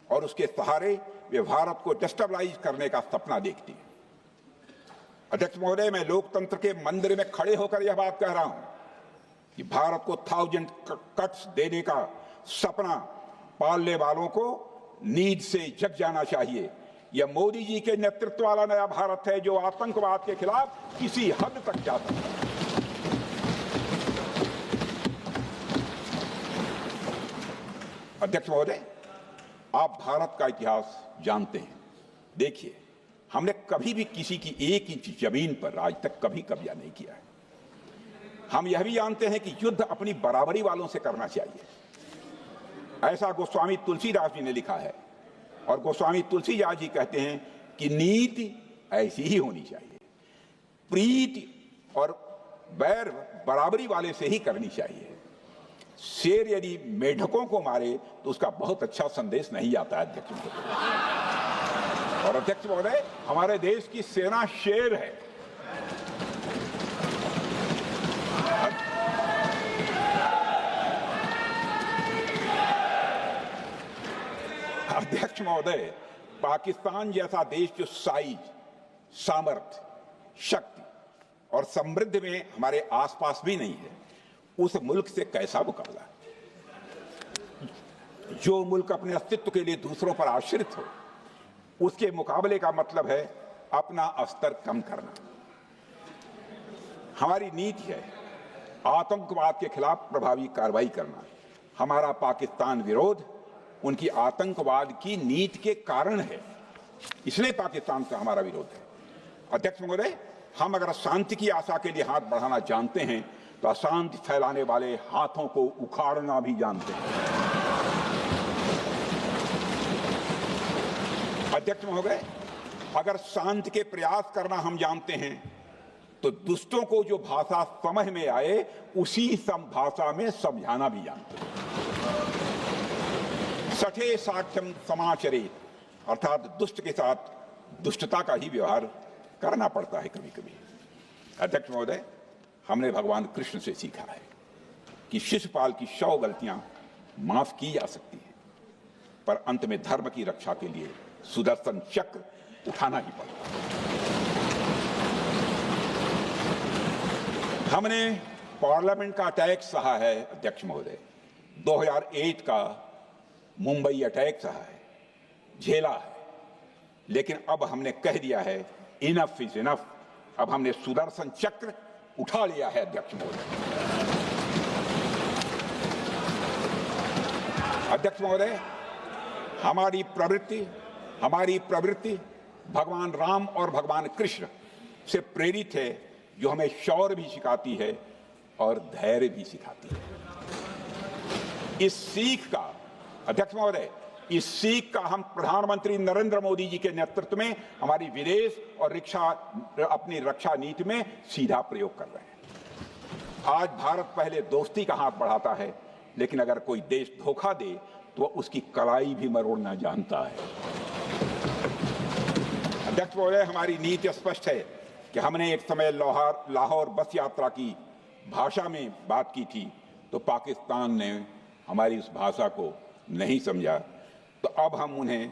और उसके सहारे वे भारत को डिस्टेबलाइज करने का सपना देखती है। अध्यक्ष महोदय, मैं लोकतंत्र के मंदिर में खड़े होकर यह बात कह रहा हूं कि भारत को 1000 कट्स देने का सपना पालने वालों को नींद से जग जाना चाहिए। यह मोदी जी के नेतृत्व वाला नया भारत है जो आतंकवाद के खिलाफ किसी हद तक जा सकता है। अध्यक्ष महोदय, आप भारत का इतिहास जानते हैं। देखिए, हमने कभी भी किसी की 1 इंच जमीन पर आज तक कभी कब्जा नहीं किया है। हम यह भी जानते हैं कि युद्ध अपनी बराबरी वालों से करना चाहिए। ऐसा गोस्वामी तुलसीदास जी ने लिखा है और गोस्वामी तुलसीदास जी कहते हैं कि नीति ऐसी ही होनी चाहिए, प्रीति और बैर बराबरी वाले से ही करनी चाहिए। शेर यदि मेढकों को मारे तो उसका बहुत अच्छा संदेश नहीं आता है अध्यक्ष महोदय। और अध्यक्ष महोदय, हमारे देश की सेना शेर है। अध्यक्ष महोदय, पाकिस्तान जैसा देश जो साइज, सामर्थ्य, शक्ति और समृद्धि में हमारे आसपास भी नहीं है, उस मुल्क से कैसा मुकाबला? जो मुल्क अपने अस्तित्व के लिए दूसरों पर आश्रित हो, उसके मुकाबले का मतलब है अपना स्तर कम करना। हमारी नीति है आतंकवाद के खिलाफ प्रभावी कार्रवाई करना। हमारा पाकिस्तान विरोध उनकी आतंकवाद की नीति के कारण है, इसलिए पाकिस्तान से हमारा विरोध है। अध्यक्ष महोदय, हम अगर शांति की आशा के लिए हाथ बढ़ाना जानते हैं तो अशांति फैलाने वाले हाथों को उखाड़ना भी जानते हैं। अध्यक्ष महोदय, अगर शांति के प्रयास करना हम जानते हैं तो दुष्टों को जो भाषा समझ में आए उसी भाषा में समझाना भी जानते हैं। सठे साक्ष्यम समाचरेत, अर्थात दुष्ट के साथ दुष्टता का ही व्यवहार करना पड़ता है कभी कभी। अध्यक्ष महोदय, हमने भगवान कृष्ण से सीखा है कि शिशुपाल की 100 गलतियां माफ की जा सकती हैं, पर अंत में धर्म की रक्षा के लिए सुदर्शन चक्र उठाना ही पड़ता है। हमने पार्लियामेंट का अटैक सहा है अध्यक्ष महोदय, 2008 का मुंबई अटैक सहा है, झेला है, लेकिन अब हमने कह दिया है इनफ इज इनफ। अब हमने सुदर्शन चक्र उठा लिया है अध्यक्ष महोदय। अध्यक्ष महोदय, हमारी प्रवृत्ति भगवान राम और भगवान कृष्ण से प्रेरित है, जो हमें शौर्य भी सिखाती है और धैर्य भी सिखाती है। इस सीख का अध्यक्ष महोदय, इस सीख का हम प्रधानमंत्री नरेंद्र मोदी जी के नेतृत्व में हमारी विदेश और अपनी रक्षा नीति में सीधा प्रयोग कर रहे हैं। आज भारत पहले दोस्ती का हाथ बढ़ाता है, लेकिन अगर कोई देश धोखा दे तो उसकी कलाई भी मरोड़ना जानता है। अध्यक्ष महोदय, हमारी नीति स्पष्ट है कि हमने एक समय लाहौर बस यात्रा की भाषा में बात की थी, तो पाकिस्तान ने हमारी उस भाषा को नहीं समझा, तो अब हम उन्हें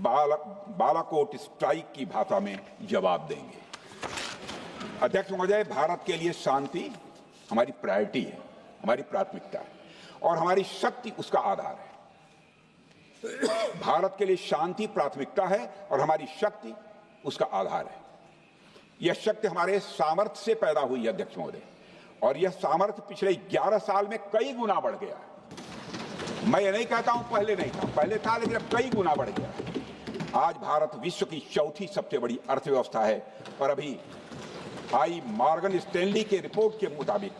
बालाकोट स्ट्राइक की भाषा में जवाब देंगे। अध्यक्ष महोदय, भारत के लिए शांति हमारी प्रायोरिटी है, हमारी प्राथमिकता है और हमारी शक्ति उसका आधार है। भारत के लिए शांति प्राथमिकता है और हमारी शक्ति उसका आधार है। यह शक्ति हमारे सामर्थ्य से पैदा हुई है अध्यक्ष महोदय, और यह सामर्थ्य पिछले 11 साल में कई गुना बढ़ गया है। मैं ये नहीं कहता हूं पहले नहीं था, पहले था, लेकिन अब कई गुना बढ़ गया। आज भारत विश्व की चौथी सबसे बड़ी अर्थव्यवस्था है और अभी आई मॉर्गन स्टैनली के रिपोर्ट के मुताबिक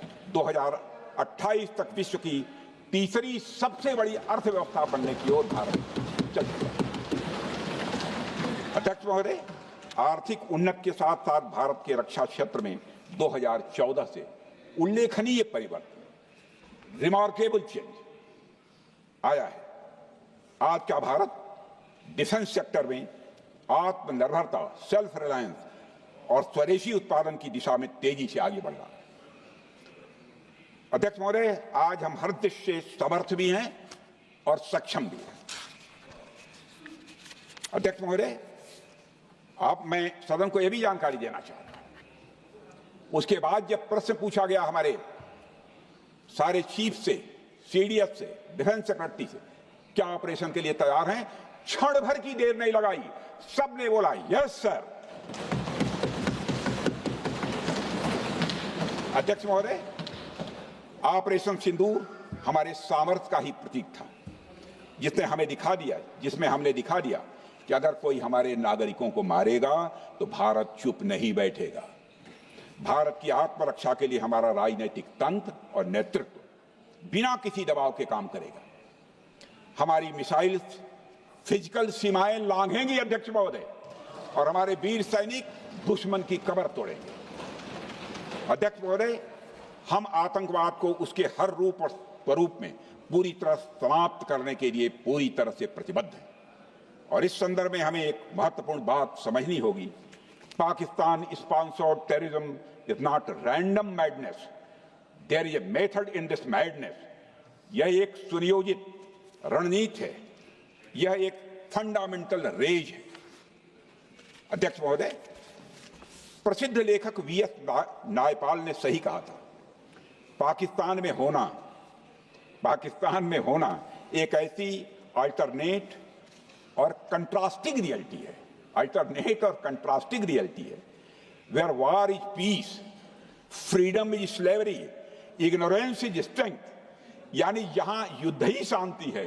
2028 तक विश्व की तीसरी सबसे बड़ी अर्थव्यवस्था बनने की ओर भारत चल रहा है। अध्यक्ष महोदय, आर्थिक उन्नति के साथ साथ भारत के रक्षा क्षेत्र में 2014 से उल्लेखनीय परिवर्तन, रिमार्केबल चेंज आया है। आज का भारत डिफेंस सेक्टर में आत्मनिर्भरता, सेल्फ रिलायंस और स्वदेशी उत्पादन की दिशा में तेजी से आगे बढ़ रहा है। अध्यक्ष महोदय, आज हम हर दृष्टि से समर्थ भी हैं और सक्षम भी हैं। अध्यक्ष महोदय, मैं सदन को यह भी जानकारी देना चाहता हूं, उसके बाद जब प्रश्न पूछा गया हमारे सारे चीफ से, सीडीएस से, डिफेंस सेक्रेटरी से, क्या ऑपरेशन के लिए तैयार हैं, क्षण भर की देर नहीं लगाई, सबने बोला यस सर। अध्यक्ष महोदय, ऑपरेशन सिंदूर हमारे सामर्थ्य का ही प्रतीक था, जिसमें हमने दिखा दिया कि अगर कोई हमारे नागरिकों को मारेगा तो भारत चुप नहीं बैठेगा। भारत की आत्मरक्षा के लिए हमारा राजनीतिक तंत्र और नेतृत्व बिना किसी दबाव के काम करेगा। हमारी मिसाइल फिजिकल सीमाएं लांघेंगी अध्यक्ष महोदय, और हमारे वीर सैनिक दुश्मन की कमर तोड़ेंगे। अध्यक्ष महोदय, हम आतंकवाद को उसके हर रूप और स्वरूप में पूरी तरह समाप्त करने के लिए पूरी तरह से प्रतिबद्ध हैं। और इस संदर्भ में हमें एक महत्वपूर्ण बात समझनी होगी, Pakistan sponsored terrorism is not random madness, there is a method in this madness. यह एक सुनियोजित रणनीति है, यह एक फंडामेंटल रेज है। अध्यक्ष महोदय, प्रसिद्ध लेखक वीएस नायपाल ने सही कहा था, पाकिस्तान में होना एक ऐसी अल्टरनेट और कंट्रास्टिंग रियलिटी है, where war is peace, freedom is slavery, ignorance is strength. यानी यहां युद्ध ही शांति है,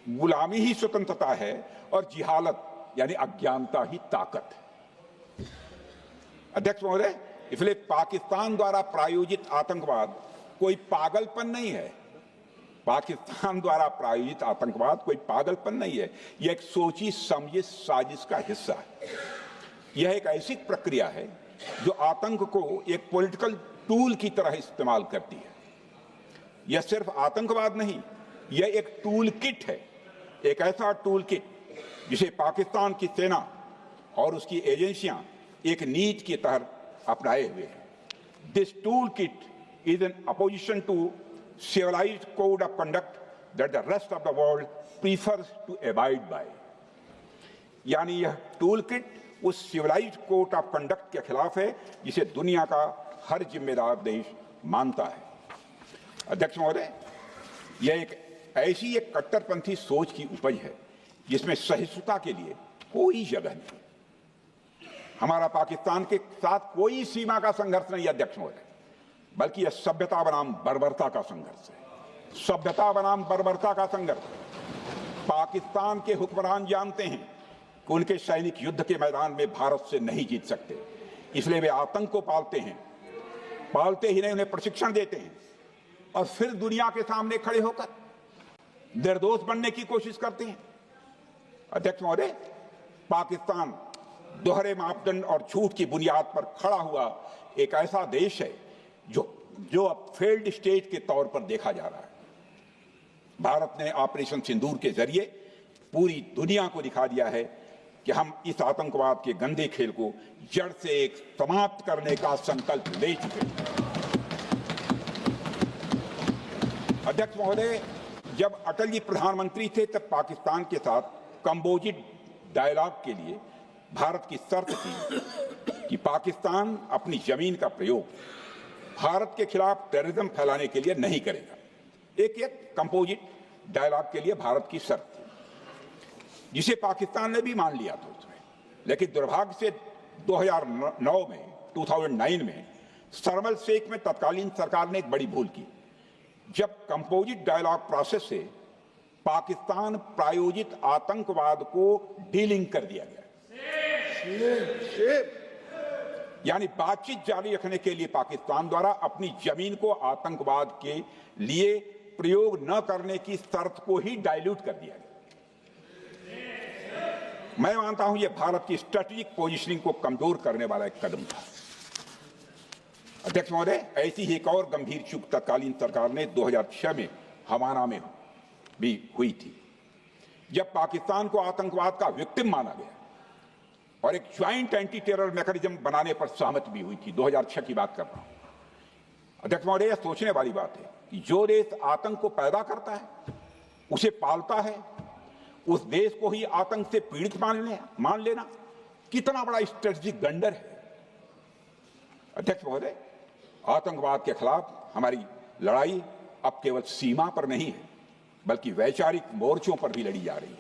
गुलामी ही स्वतंत्रता है, और जिहालत यानी अज्ञानता ही ताकत है। अध्यक्ष महोदय, इसलिए पाकिस्तान द्वारा प्रायोजित आतंकवाद कोई पागलपन नहीं है। पाकिस्तान द्वारा प्रायोजित आतंकवाद कोई पागलपन नहीं है, यह एक सोची समझी साजिश का हिस्सा है। यह एक ऐसी प्रक्रिया है जो आतंक को एक पॉलिटिकल टूल की तरह इस्तेमाल करती है। यह सिर्फ आतंकवाद नहीं, यह एक टूल किट है, एक ऐसा टूल किट जिसे पाकिस्तान की सेना और उसकी एजेंसियां एक नीति के तहत अपनाए हुए हैं। This tool kit is an opposition to civilized code of conduct that the rest of the world prefers to abide by। यानी यह टूल किट उस सिविलाइज्ड कोड ऑफ कंडक्ट के खिलाफ है जिसे दुनिया का हर जिम्मेदार देश मानता है। अध्यक्ष महोदय, यह एक ऐसी कट्टरपंथी सोच की उपज है जिसमें सहिष्णुता के लिए कोई जगह नहीं। हमारा पाकिस्तान के साथ कोई सीमा का संघर्ष नहीं है अध्यक्ष महोदय, बल्कि यह सभ्यता बनाम बर्बरता का संघर्ष है। पाकिस्तान के हुक्मरान जानते हैं कि उनके सैनिक युद्ध के मैदान में भारत से नहीं जीत सकते, इसलिए वे आतंक को पालते ही नहीं, उन्हें प्रशिक्षण देते हैं और फिर दुनिया के सामने खड़े होकर निर्दोष बनने की कोशिश करते हैं। अध्यक्ष महोदय, पाकिस्तान दोहरे मापदंड और झूठ की बुनियाद पर खड़ा हुआ एक ऐसा देश है जो अब फेल्ड स्टेट के तौर पर देखा जा रहा है। भारत ने ऑपरेशन सिंदूर के जरिए पूरी दुनिया को दिखा दिया है कि हम इस आतंकवाद के गंदे खेल को जड़ से एक समाप्त करने का संकल्प ले चुके हैं। अध्यक्ष महोदय, जब अटल जी प्रधानमंत्री थे तब पाकिस्तान के साथ कंबोजिट डायलॉग के लिए भारत की शर्त थी कि पाकिस्तान अपनी जमीन का प्रयोग भारत के खिलाफ टेररिज्म फैलाने के लिए नहीं करेगा। एक कंपोजिट डायलॉग के लिए भारत की शर्त थी, जिसे पाकिस्तान ने भी मान लिया था उसमें। लेकिन दुर्भाग्य से 2009 में शर्म एल शेख में तत्कालीन सरकार ने एक बड़ी भूल की, जब कंपोजिट डायलॉग प्रोसेस से पाकिस्तान प्रायोजित आतंकवाद को डीलिंक कर दिया गया। यानी बातचीत जारी रखने के लिए पाकिस्तान द्वारा अपनी जमीन को आतंकवाद के लिए प्रयोग न करने की शर्त को ही डाइल्यूट कर दिया गया। मैं मानता हूं यह भारत की स्ट्रेटेजिक पोजीशनिंग को कमजोर करने वाला एक कदम था। अध्यक्ष महोदय, ऐसी ही एक और गंभीर चूक तत्कालीन सरकार ने 2006 में हवाना में भी हुई थी, जब पाकिस्तान को आतंकवाद का विक्टिम माना गया और एक ज्वाइंट एंटी टेरर मैकेनिज्म बनाने पर सहमति भी हुई थी। 2006 की बात कर रहा हूं। अध्यक्ष महोदय, यह सोचने वाली बात है कि जो देश आतंक को पैदा करता है, उसे पालता है, उस देश को ही आतंक से पीड़ित मान लेना कितना बड़ा स्ट्रेटेजिक ब्लंडर है। अध्यक्ष महोदय, आतंकवाद के खिलाफ हमारी लड़ाई अब केवल सीमा पर नहीं है, बल्कि वैचारिक मोर्चों पर भी लड़ी जा रही है।